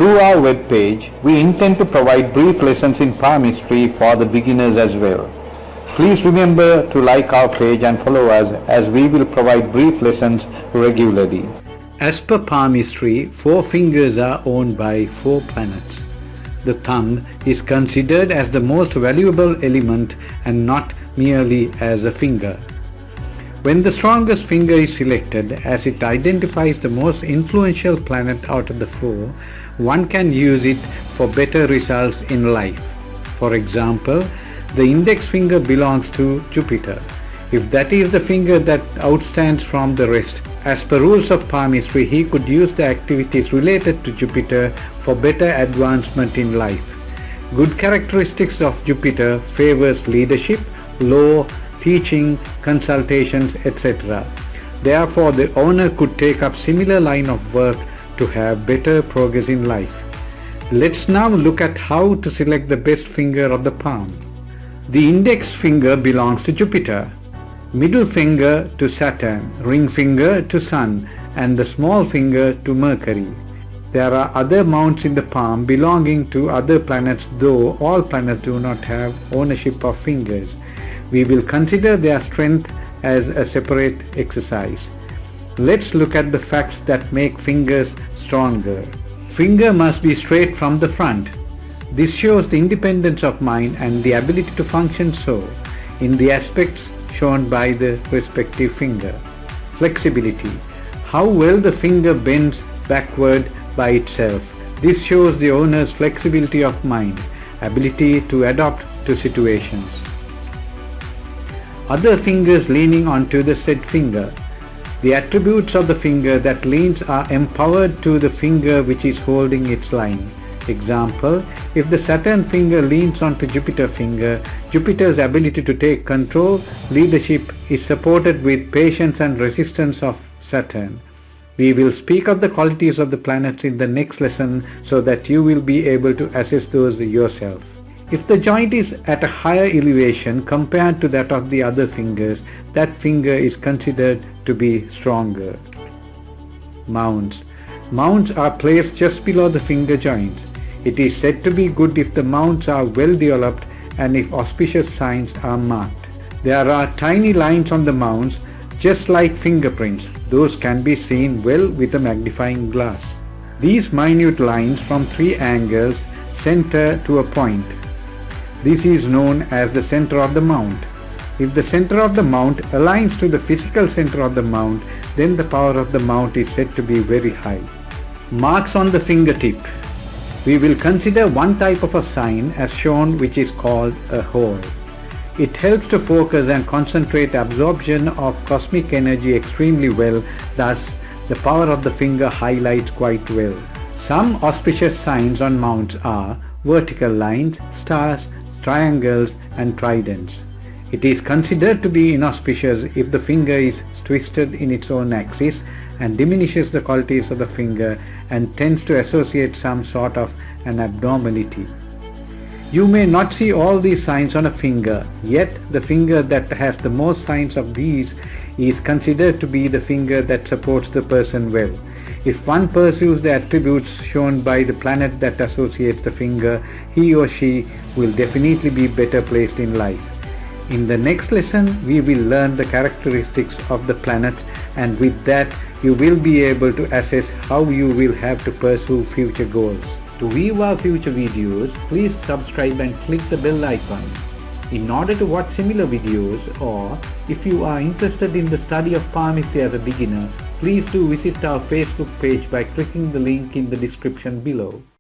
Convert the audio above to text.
Through our webpage, we intend to provide brief lessons in palm history for the beginners as well. Please remember to like our page and follow us as we will provide brief lessons regularly. As per palm history, 4 fingers are owned by 4 planets. The thumb is considered as the most valuable element and not merely as a finger. When the strongest finger is selected, as it identifies the most influential planet out of the 4, one can use it for better results in life. For example, the index finger belongs to Jupiter. If that is the finger that outstands from the rest, as per rules of palm history, he could use the activities related to Jupiter for better advancement in life. Good characteristics of Jupiter favors leadership, law, teaching, consultations, etc. Therefore, the owner could take up similar line of work to have better progress in life. Let's now look at how to select the best finger of the palm. The index finger belongs to Jupiter, middle finger to Saturn, ring finger to Sun, and the small finger to Mercury. There are other mounts in the palm belonging to other planets, though all planets do not have ownership of fingers. We will consider their strength as a separate exercise. Let's look at the facts that make fingers stronger. Finger must be straight from the front. This shows the independence of mind and the ability to function so, in the aspects shown by the respective finger. Flexibility. How well the finger bends backward by itself. This shows the owner's flexibility of mind, ability to adapt to situations. Other fingers leaning onto the said finger. The attributes of the finger that leans are empowered to the finger which is holding its line. Example, if the Saturn finger leans onto Jupiter finger, Jupiter's ability to take control, leadership is supported with patience and resistance of Saturn. We will speak of the qualities of the planets in the next lesson so that you will be able to assess those yourself. If the joint is at a higher elevation compared to that of the other fingers, that finger is considered to be stronger. Mounts. Mounts are placed just below the finger joints. It is said to be good if the mounts are well developed and if auspicious signs are marked. There are tiny lines on the mounts, just like fingerprints. Those can be seen well with a magnifying glass. These minute lines from 3 angles center to a point. This is known as the center of the mount. If the center of the mount aligns to the physical center of the mount, then the power of the mount is said to be very high. Marks on the fingertip. We will consider one type of a sign as shown, which is called a hole. It helps to focus and concentrate absorption of cosmic energy extremely well, thus the power of the finger highlights quite well. Some auspicious signs on mounts are vertical lines, stars, triangles and tridents. It is considered to be inauspicious if the finger is twisted in its own axis and diminishes the qualities of the finger and tends to associate some sort of an abnormality. You may not see all these signs on a finger, yet the finger that has the most signs of these is considered to be the finger that supports the person well. If one pursues the attributes shown by the planet that associates the finger, he or she will definitely be better placed in life. In the next lesson, we will learn the characteristics of the planets, and with that, you will be able to assess how you will have to pursue future goals. To view our future videos, please subscribe and click the bell icon. In order to watch similar videos, or if you are interested in the study of palm history as a beginner, please do visit our Facebook page by clicking the link in the description below.